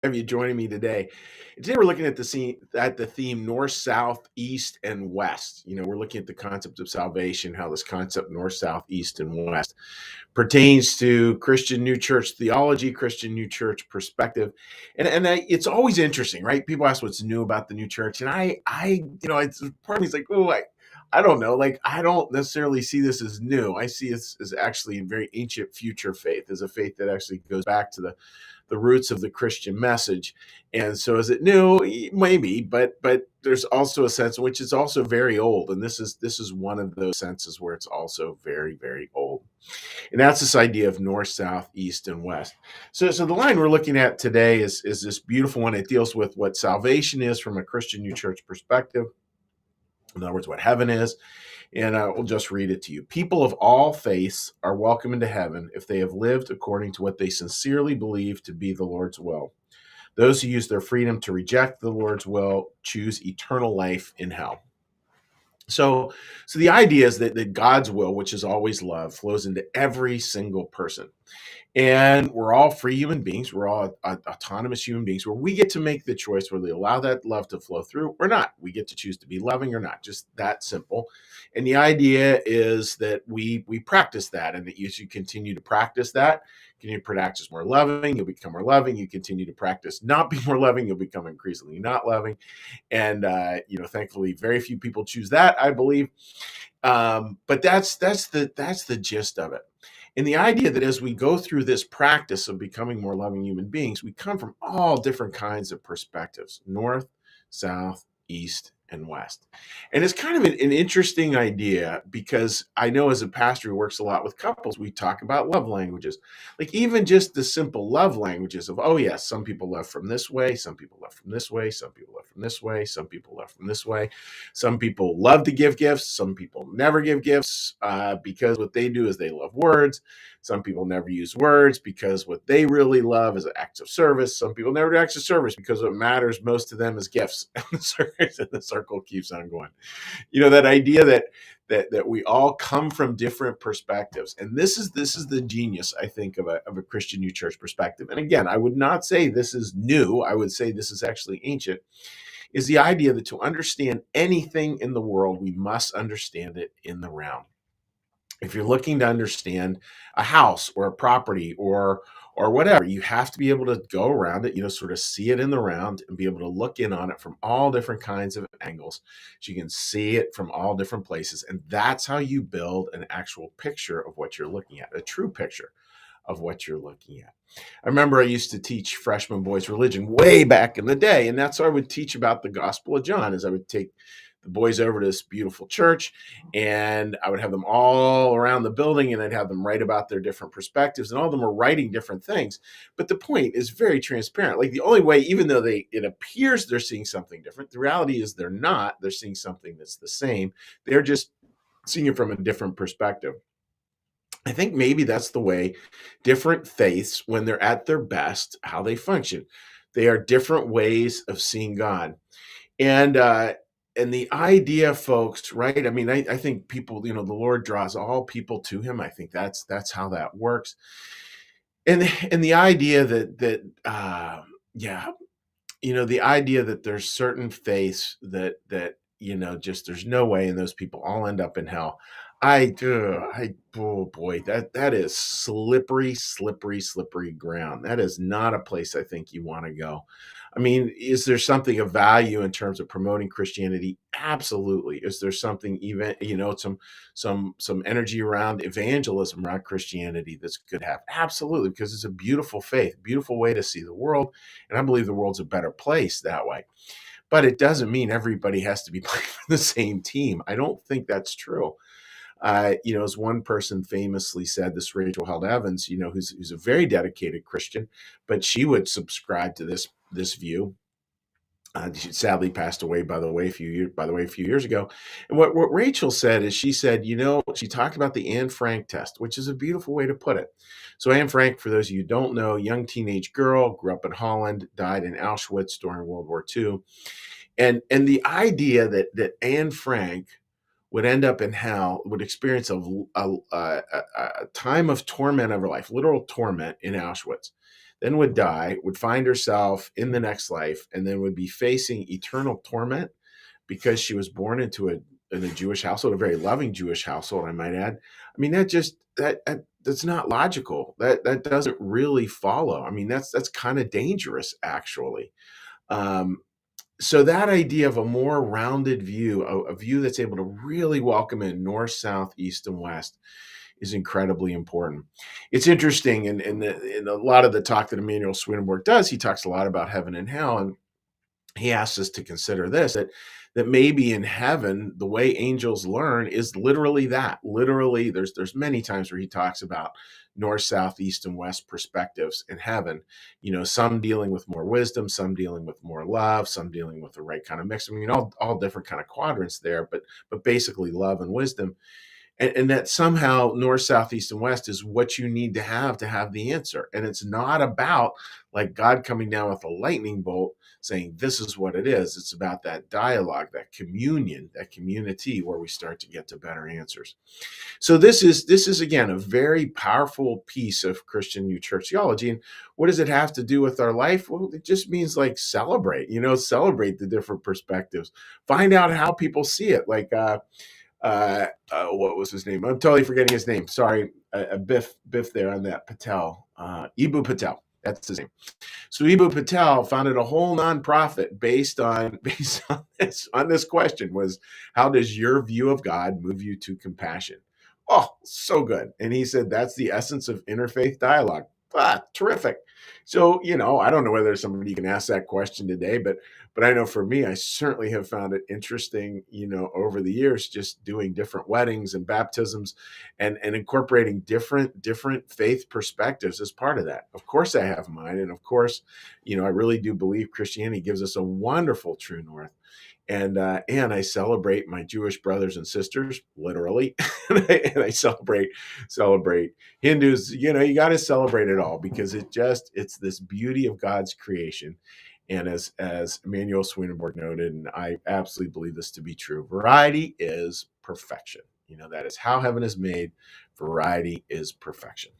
have you joining me today. Today we're looking at the theme north, south, east, and west. We're looking at the concept of salvation, how this concept north, south, east, and west pertains to Christian New Church theology, Christian New Church perspective, it's always interesting, right? People ask what's new about the new church, and it's part of me is like, oh, I don't know, like I don't necessarily see this as new. I see this as actually a very ancient future faith, as a faith that actually goes back to the roots of the Christian message. And so is it new? Maybe, but there's also a sense in which it's also very old. And this is one of those senses where it's also very, very old. And that's this idea of north, south, east, and west. So the line we're looking at today is this beautiful one. It deals with what salvation is from a Christian New Church perspective. In other words, what heaven is. And we'll just read it to you. People of all faiths are welcome into heaven if they have lived according to what they sincerely believe to be the Lord's will. Those who use their freedom to reject the Lord's will choose eternal life in hell. So the idea is that God's will, which is always love, flows into every single person. And we're all free human beings. We're all autonomous human beings where we get to make the choice whether we allow that love to flow through or not. We get to choose to be loving or not, just that simple. And the idea is that we practice that, and that as you continue to practice that, continue to practice more loving, you'll become more loving. You continue to practice not being more loving, you'll become increasingly not loving. And thankfully, very few people choose that, I believe. But that's the gist of it. And the idea that as we go through this practice of becoming more loving human beings, we come from all different kinds of perspectives: north, south, east, and west. And it's kind of an interesting idea, because I know as a pastor who works a lot with couples, we talk about love languages. Like even just the simple love languages of, oh, yes, some people love from this way, some people love from this way, some people love from this way, some people love from this way. Some people love to give gifts, some people never give gifts because what they do is they love words. Some people never use words because what they really love is acts of service. Some people never do acts of service because what matters most to them is gifts. And the circle keeps on going. That idea that we all come from different perspectives, and this is the genius, I think, of a Christian New Church perspective. And again, I would not say this is new. I would say this is actually ancient. Is the idea that to understand anything in the world, we must understand it in the round. If you're looking to understand a house or a property or whatever, you have to be able to go around it, sort of see it in the round and be able to look in on it from all different kinds of angles. So you can see it from all different places. And that's how you build an actual picture of what you're looking at, a true picture of what you're looking at. I remember I used to teach freshman boys religion way back in the day, and that's what I would teach about the Gospel of John. Is I would take the boys over to this beautiful church, and I would have them all around the building, and I'd have them write about their different perspectives, and all of them are writing different things. But the point is very transparent. Like the only way, even though it appears they're seeing something different, the reality is they're not. They're seeing something that's the same. They're just seeing it from a different perspective. I think maybe that's the way different faiths, when they're at their best, how they function. They are different ways of seeing God. And the idea, folks, right? I mean, I think people, the Lord draws all people to him. I think that's how that works. And the idea the idea that there's certain faiths that just there's no way, and those people all end up in hell. Oh boy, that is slippery, slippery, slippery ground. That is not a place I think you want to go. I mean, is there something of value in terms of promoting Christianity? Absolutely. Is there something, even, some energy around evangelism around Christianity that's good to have? Absolutely, because it's a beautiful faith, beautiful way to see the world. And I believe the world's a better place that way. But it doesn't mean everybody has to be playing for the same team. I don't think that's true. As one person famously said, this Rachel Held Evans, who's a very dedicated Christian, but she would subscribe to this view. She sadly passed away, by the way, a few years ago. And what Rachel said is, she said, she talked about the Anne Frank test, which is a beautiful way to put it. So Anne Frank, for those of you who don't know, young teenage girl, grew up in Holland, died in Auschwitz during World War II. And the idea that Anne Frank would end up in hell, would experience a time of torment of her life, literal torment in Auschwitz. then would die, would find herself in the next life, and then would be facing eternal torment because she was born in a Jewish household, a very loving Jewish household, I might add. I mean, that's not logical. That doesn't really follow. I mean, that's kind of dangerous, actually. Um, so that idea of a more rounded view, a view that's able to really welcome in north, south, east, and west, is incredibly important. It's interesting, in a lot of the talk that Emanuel Swedenborg does, he talks a lot about heaven and hell, and he asks us to consider this, that maybe in heaven the way angels learn is literally that. Literally, there's many times where he talks about north, south, east, and west perspectives in heaven. Some dealing with more wisdom, some dealing with more love, some dealing with the right kind of mix. I mean, all different kind of quadrants there, but basically love and wisdom, and that somehow north, south, east, and west is what you need to have the answer. And it's not about like God coming down with a lightning bolt saying this is what it is. It's about that dialogue, that communion, that community where we start to get to better answers. So this is again a very powerful piece of Christian New Church theology. And what does it have to do with our life? Well, it just means like celebrate the different perspectives, find out how people see it. Like what was his name? I'm totally forgetting his name. Sorry, Biff there on that. Patel, Eboo Patel. That's his name. So Eboo Patel founded a whole nonprofit based on this question: was how does your view of God move you to compassion? Oh, so good. And he said that's the essence of interfaith dialogue. Terrific. So, I don't know whether somebody can ask that question today, but I know for me, I certainly have found it interesting, over the years, just doing different weddings and baptisms and incorporating different faith perspectives as part of that. Of course, I have mine. And of course, I really do believe Christianity gives us a wonderful true north. And I celebrate my Jewish brothers and sisters, literally, and I celebrate Hindus. You got to celebrate it all because it's this beauty of God's creation. And as Emanuel Swedenborg noted, and I absolutely believe this to be true, variety is perfection. That is how heaven is made. Variety is perfection.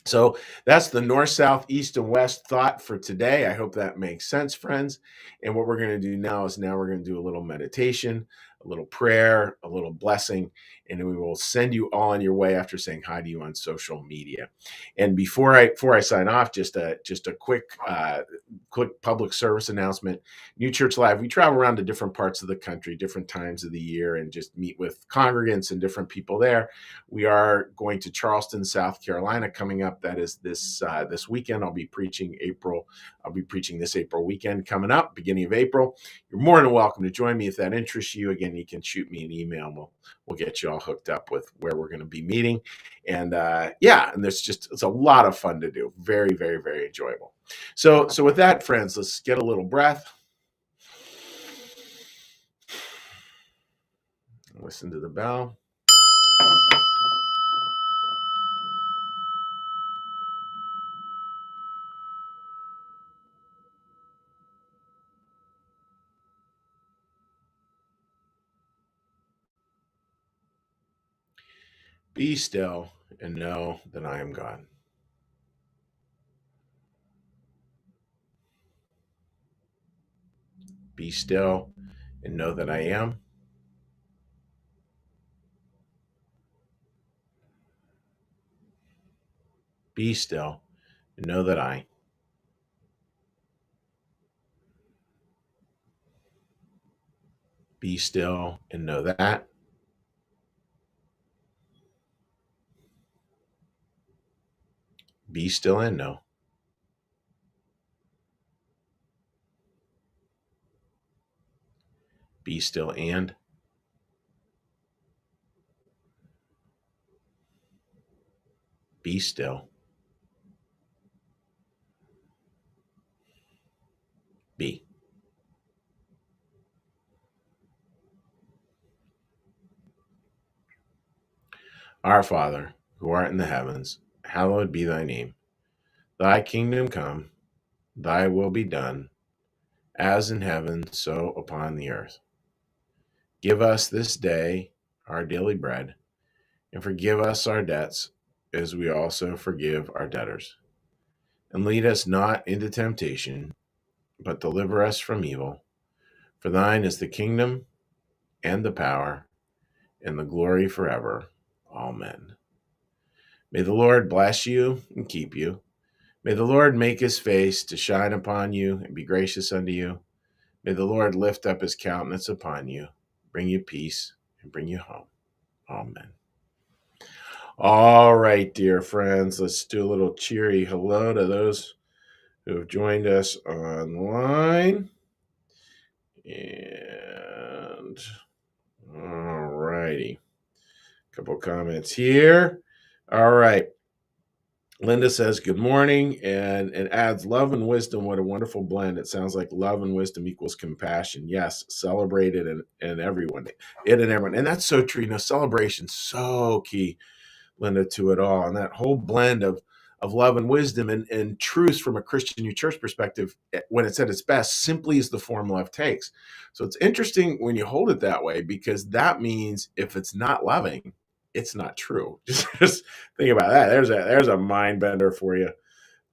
So that's the north, south, east, and west thought for today. I hope that makes sense, friends. And what we're going to do now we're going to do a little meditation, a little prayer, a little blessing, and then we will send you all on your way after saying hi to you on social media. And before I sign off, just a quick public service announcement. New Church Live, we travel around to different parts of the country, different times of the year, and just meet with congregants and different people there. We are going to Charleston, South Carolina coming up. That is this weekend. I'll be preaching this April weekend coming up, beginning of April. You're more than welcome to join me if that interests you. Again, you can shoot me an email and we'll get you all hooked up with where we're going to be meeting. And and it's a lot of fun to do. Very, very, very enjoyable. So with that, friends, let's get a little breath. Listen to the bell. Be still and know that I am God. Be still and know that I am. Be still and know that I. Be still and know that. Be still and know. Be still and. Be still. Be. Our Father, who art in the heavens, hallowed be thy name. Thy kingdom come, thy will be done, as in heaven, so upon the earth. Give us this day our daily bread, and forgive us our debts, as we also forgive our debtors. and lead us not into temptation, but deliver us from evil. For thine is the kingdom and the power and the glory forever. Amen. May the Lord bless you and keep you. May the Lord make his face to shine upon you and be gracious unto you. May the Lord lift up his countenance upon you, bring you peace, and bring you home. Amen. All right, dear friends, let's do a little cheery hello to those who have joined us online. And all righty. A couple comments here. All right. Linda says, good morning, and adds love and wisdom. What a wonderful blend. It sounds like love and wisdom equals compassion. Yes, celebrate it and everyone, it and everyone. And that's so true. Celebration's so key, Linda, to it all. And that whole blend of love and wisdom and truth from a Christian New Church perspective, when it's at its best, simply is the form love takes. So it's interesting when you hold it that way, because that means if it's not loving, it's not true. Just think about that. There's a mind bender for you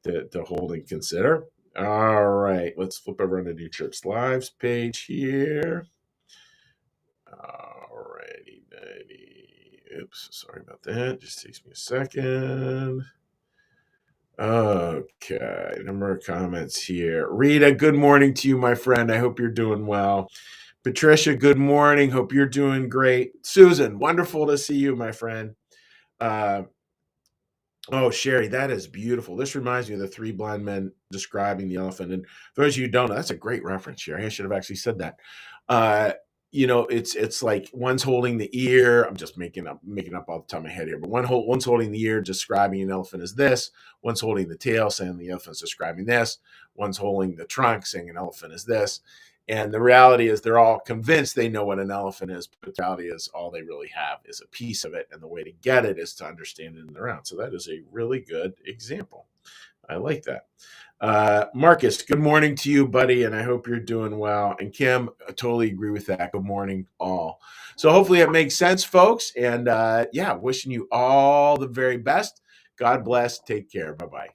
to hold and consider. All right, let's flip over to New Church Live's page here. All righty. Oops, sorry about that. Just takes me a second. Okay, number of comments here. Rita, good morning to you, my friend. I hope you're doing well. Patricia, good morning. Hope you're doing great. Susan, wonderful to see you, my friend. Oh, Sherry, that is beautiful. This reminds me of the three blind men describing the elephant. And for those of you who don't know, that's a great reference, Sherry. I should have actually said that. It's like one's holding the ear. I'm just making up all the top of my head here, but one's holding the ear, describing an elephant as this. One's holding the tail, saying the elephant's describing this. One's holding the trunk, saying an elephant is this. And the reality is they're all convinced they know what an elephant is, but the reality is all they really have is a piece of it. And the way to get it is to understand it in the round. So that is a really good example. I like that. Marcus, good morning to you, buddy, and I hope you're doing well. And Kim, I totally agree with that. Good morning, all. So hopefully it makes sense, folks. And wishing you all the very best. God bless. Take care. Bye-bye.